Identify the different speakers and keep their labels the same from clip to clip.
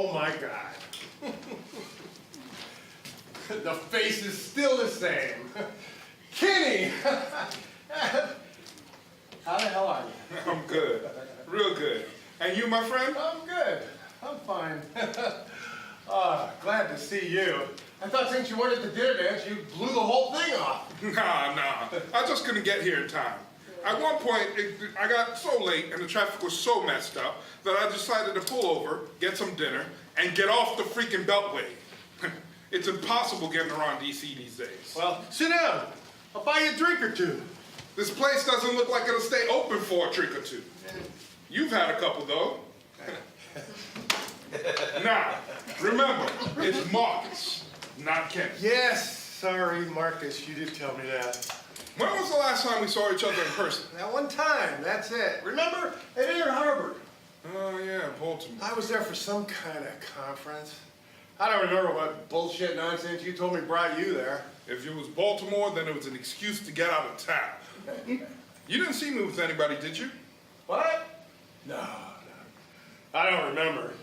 Speaker 1: Oh my God. The face is still the same. Kenny! How the hell are you?
Speaker 2: I'm good. Real good. And you, my friend?
Speaker 1: I'm good. I'm fine. Glad to see you. I thought since you weren't at the dinner dance, you blew the whole thing off.
Speaker 2: Nah. I just couldn't get here in time. At one point, I got so late and the traffic was so messed up that I decided to pull over, get some dinner, and get off the freaking beltway. It's impossible getting around DC these days.
Speaker 1: Well, sit down. I'll buy you a drink or two.
Speaker 2: This place doesn't look like it'll stay open for a drink or two. You've had a couple, though. Now, remember, it's Marcus, not Kenny.
Speaker 1: Yes, sorry, Marcus, you did tell me that.
Speaker 2: When was the last time we saw each other in person?
Speaker 1: That one time, that's it. Remember? At Inner Harbor.
Speaker 2: Oh, yeah, Baltimore.
Speaker 1: I was there for some kind of conference. I don't remember what bullshit nonsense you told me brought you there.
Speaker 2: If it was Baltimore, then it was an excuse to get out of town. You didn't see me with anybody, did you?
Speaker 1: What? No. I don't remember.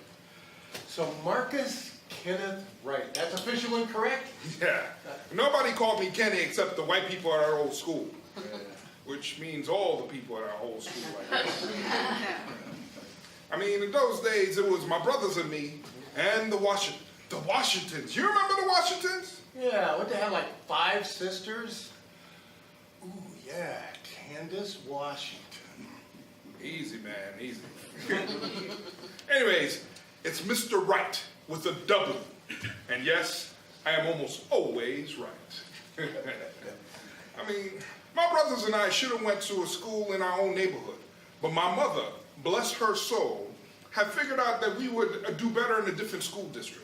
Speaker 1: So Marcus Kenneth Wright. That's official and correct?
Speaker 2: Yeah. Nobody called me Kenny except the white people at our old school. Which means all the people at our old school, I guess. I mean, in those days, it was my brothers and me and the Washingtons. You remember the Washingtons?
Speaker 1: Yeah, what they had, like 5 sisters? Ooh, yeah, Candace Washington.
Speaker 2: Easy, man, easy. Anyways, it's Mr. Wright with a W. And yes, I am almost always right. I mean, my brothers and I should have went to a school in our own neighborhood. But my mother, bless her soul, had figured out that we would do better in a different school district.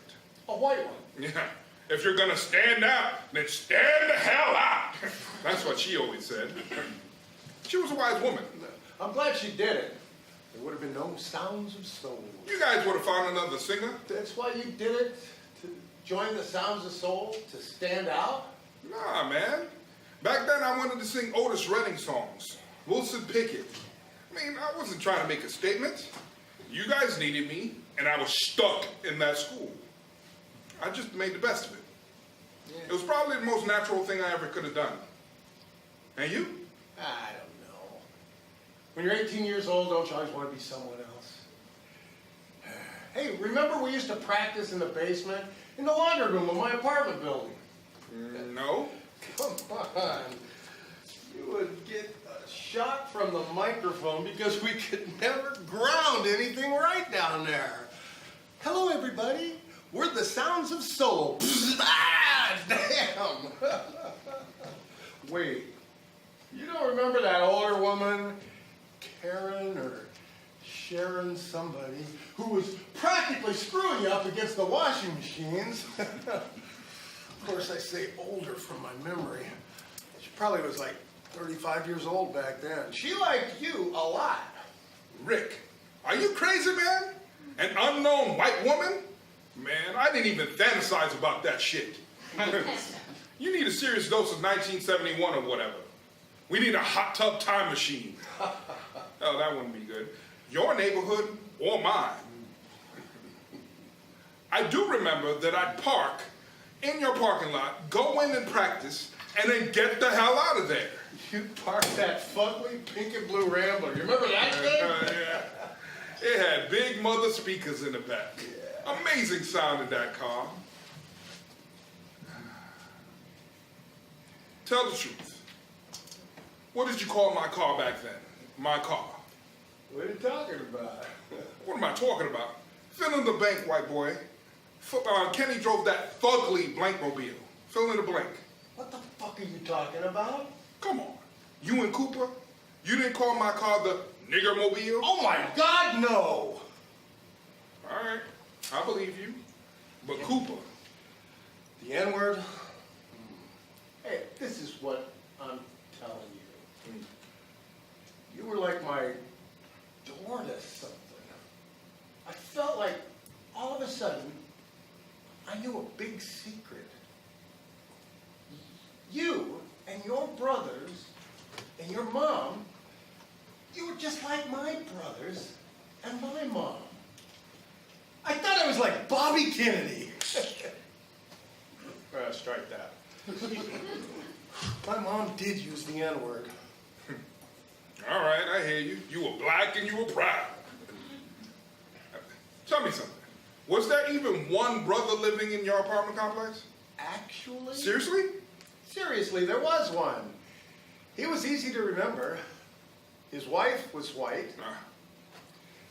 Speaker 1: A white one?
Speaker 2: Yeah. If you're gonna stand out, then stand the hell out. That's what she always said. She was a wise woman.
Speaker 1: I'm glad she did it. There would have been no Sounds of Soul.
Speaker 2: You guys would have found another singer.
Speaker 1: That's why you did it? To join the Sounds of Soul? To stand out?
Speaker 2: Nah, man. Back then, I wanted to sing Otis Redding songs. Wilson Pickett. I mean, I wasn't trying to make a statement. You guys needed me, and I was stuck in that school. I just made the best of it. Yeah. It was probably the most natural thing I ever could have done. And you?
Speaker 1: I don't know. When you're 18 years old, don't you always want to be someone else? Hey, remember we used to practice in the basement? In the laundry room of my apartment building?
Speaker 2: No.
Speaker 1: Come on. You would get a shot from the microphone because we could never ground anything right down there. Hello, everybody. We're the Sounds of Soul. Ah, damn. Wait, you don't remember that older woman, Karen or Sharon somebody, who was practically screwing you up against the washing machines? Of course, I say older from my memory. She probably was like 35 years old back then. She liked you a lot.
Speaker 2: Rick, are you crazy, man? An unknown white woman? Man, I didn't even fantasize about that shit. You need a serious dose of 1971 or whatever. We need a hot tub time machine. Oh, that wouldn't be good. Your neighborhood or mine. I do remember that I'd park in your parking lot, go in and practice, and then get the hell out of there.
Speaker 1: You parked that fugly pink and blue Rambler. You remember that thing?
Speaker 2: Yeah. It had big mother speakers in the back.
Speaker 1: Yeah.
Speaker 2: Amazing sound in that car. Tell the truth. What did you call my car back then? My car.
Speaker 1: What are you talking about?
Speaker 2: What am I talking about? Fill in the blank, white boy. Kenny drove that fugly blankmobile. Fill in the blank.
Speaker 1: What the fuck are you talking about?
Speaker 2: Come on. You and Cooper? You didn't call my car the niggermobile?
Speaker 1: Oh my God, no!
Speaker 2: All right. I believe you. But Cooper.
Speaker 1: The N-word? Hey, this is what I'm telling you. You were like my door to something. I felt like all of a sudden I knew a big secret. You and your brothers and your mom, you were just like my brothers and my mom. I thought I was like Bobby Kennedy. Strike that. My mom did use the N-word.
Speaker 2: All right, I hear you. You were black and you were proud. Tell me something. Was there even one brother living in your apartment complex?
Speaker 1: Actually?
Speaker 2: Seriously?
Speaker 1: Seriously, there was one. He was easy to remember. His wife was white.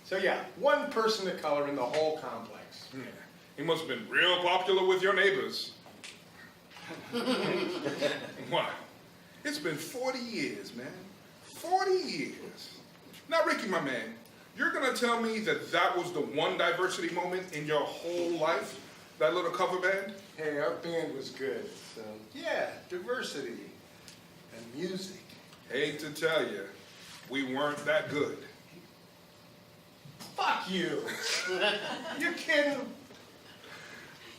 Speaker 1: So yeah, one person of color in the whole complex.
Speaker 2: Yeah. He must have been real popular with your neighbors. Why? It's been 40 years, man. 40 years. Now, Ricky, my man, you're going to tell me that that was the one diversity moment in your whole life? That little cover band?
Speaker 1: Hey, our band was good. So yeah, diversity and music.
Speaker 2: Hate to tell you, we weren't that good.
Speaker 1: Fuck you. You're kidding.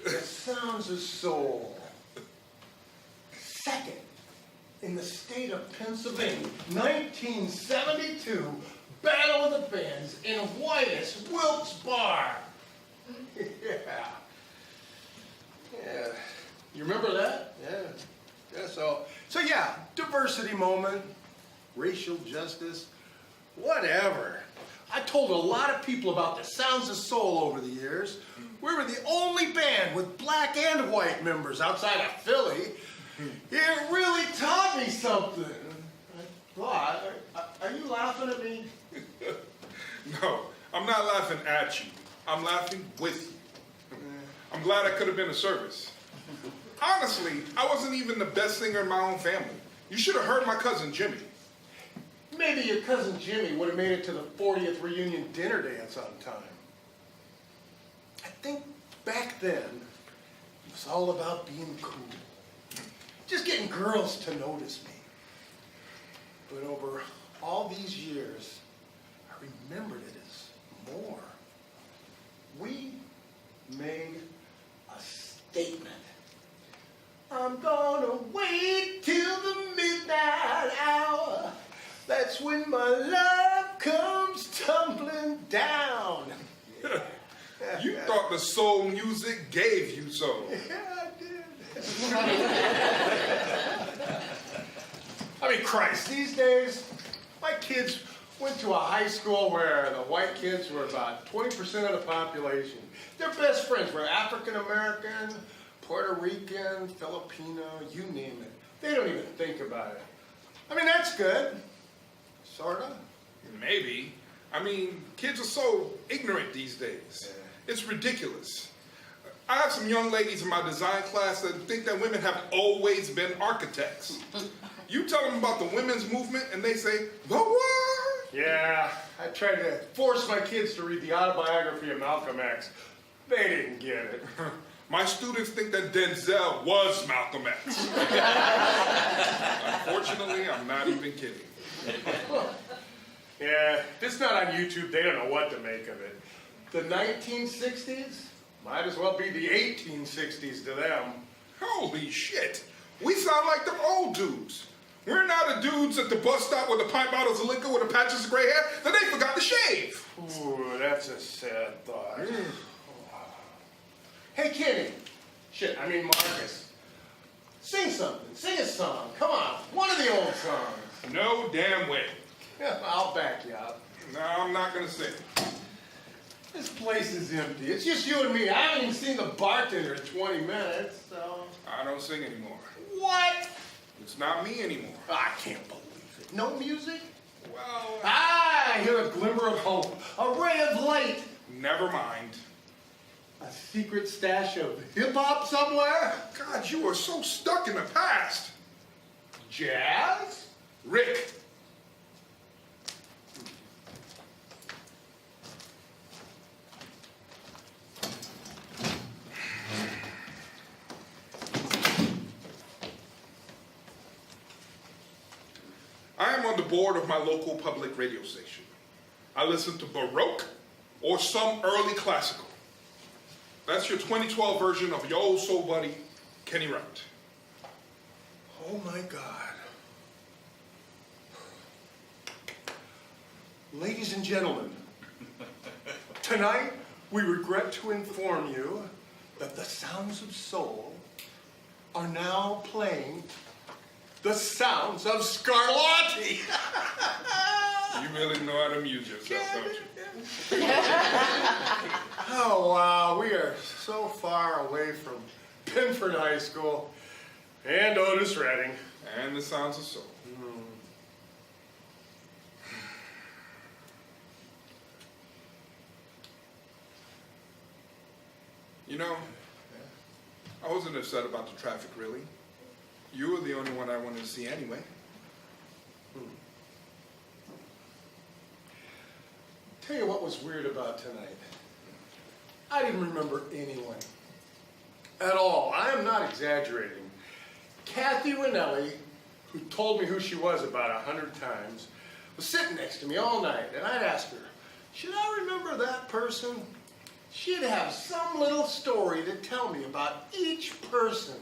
Speaker 1: The Sounds of Soul. Second in the state of Pennsylvania, 1972, Battle of the Bands in Whitus Wilkes Bar. Yeah. You remember that? Yeah. So yeah, diversity moment, racial justice, whatever. I told a lot of people about the Sounds of Soul over the years. We were the only band with black and white members outside of Philly. It really taught me something. I thought, are you laughing at me?
Speaker 2: No, I'm not laughing at you. I'm laughing with you. I'm glad I could have been of service. Honestly, I wasn't even the best singer in my own family. You should have heard my cousin Jimmy.
Speaker 1: Maybe your cousin Jimmy would have made it to the 40th reunion dinner dance on time. I think back then, it was all about being cool. Just getting girls to notice me. But over all these years, I remembered it as more. We made a statement. I'm gonna wait till the midnight hour. That's when my love comes tumbling down. Yeah.
Speaker 2: You thought the soul music gave you soul.
Speaker 1: Yeah, I did. I mean, Christ, these days, my kids went to a high school where the white kids were about 20% of the population. Their best friends were African American, Puerto Rican, Filipino, you name it. They don't even think about it. I mean, that's good. Sorta.
Speaker 2: Maybe. I mean, kids are so ignorant these days.
Speaker 1: Yeah.
Speaker 2: It's ridiculous. I have some young ladies in my design class that think that women have always been architects. You tell them about the women's movement and they say, the what?
Speaker 1: Yeah, I tried to force my kids to read the autobiography of Malcolm X. They didn't get it.
Speaker 2: My students think that Denzel was Malcolm X. Unfortunately, I'm not even kidding.
Speaker 1: Yeah, if it's not on YouTube, they don't know what to make of it. The 1960s might as well be the 1860s to them.
Speaker 2: Holy shit. We sound like them old dudes. We're now the dudes at the bus stop with the pint bottles of liquor with the patches of gray hair that they forgot to shave.
Speaker 1: Ooh, that's a sad thought. Hey, Kenny. I mean Marcus. Sing something. Sing a song. Come on. One of the old songs.
Speaker 2: No damn way.
Speaker 1: Yeah, I'll back you up.
Speaker 2: No, I'm not going to sing.
Speaker 1: This place is empty. It's just you and me. I haven't even seen the bartender in 20 minutes, so...
Speaker 2: I don't sing anymore.
Speaker 1: What?
Speaker 2: It's not me anymore.
Speaker 1: I can't believe it. No music?
Speaker 2: Well,
Speaker 1: I hear a glimmer of hope. A ray of light.
Speaker 2: never mind.
Speaker 1: A secret stash of hip-hop somewhere?
Speaker 2: God, you are so stuck in the past.
Speaker 1: Jazz?
Speaker 2: Rick. I am on the board of my local public radio station. I listen to Baroque or some early classical. That's your 2012 version of your old soul buddy, Kenny Wright.
Speaker 1: Oh my God. Ladies and gentlemen, tonight we regret to inform you that the Sounds of Soul are now playing the sounds of Scarlatti.
Speaker 2: You really know how to amuse yourself, don't you?
Speaker 1: Oh, wow, we are so far away from Pinford High School and Otis Redding.
Speaker 2: And the Sounds of Soul. You know, I wasn't upset about the traffic, really. You were the only one I wanted to see anyway.
Speaker 1: Tell you what was weird about tonight. I didn't remember anyone at all. I am not exaggerating. Kathy Ranelli, who told me who she was about 100 times, was sitting next to me all night, and I'd ask her, should I remember that person? She'd have some little story to tell me about each person.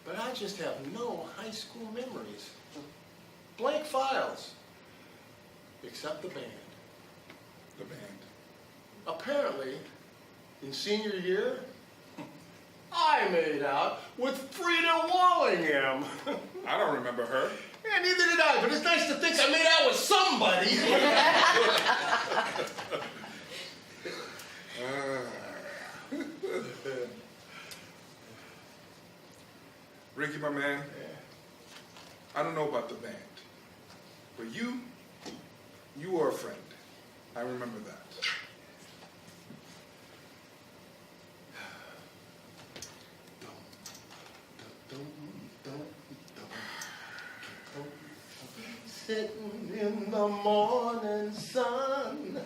Speaker 1: But I just have no high school memories. Blank files. Except the band.
Speaker 2: The band.
Speaker 1: Apparently, in senior year, I made out with Frida Wallingham.
Speaker 2: I don't remember her.
Speaker 1: Yeah, neither did I, but it's nice to think I made out with somebody.
Speaker 2: Ricky, my man, I don't know about the band, but you are a friend. I remember that.
Speaker 1: Sitting in the morning sun,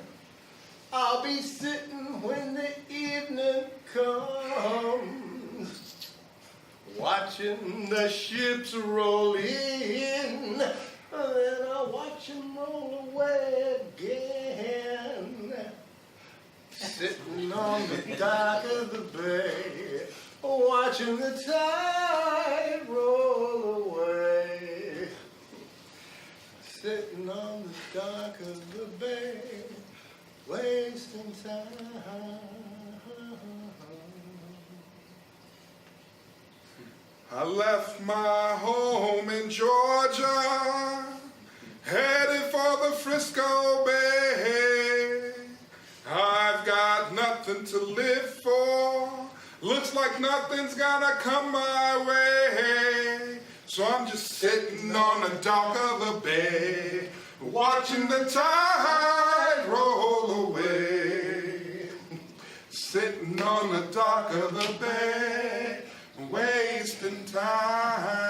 Speaker 1: I'll be sitting when the evening comes, watching the ships roll in, then I'll watch them roll away again. Sitting on the dock of the bay, watching the tide roll away. Sitting on the dock of the bay, wasting time.
Speaker 2: I left my home in Georgia, headed for the Frisco Bay. I've got nothing to live for, looks like nothing's gonna come my way. So I'm just sitting on the dock of the bay, watching the tide roll away. Sitting on the dock of the bay, wasting time.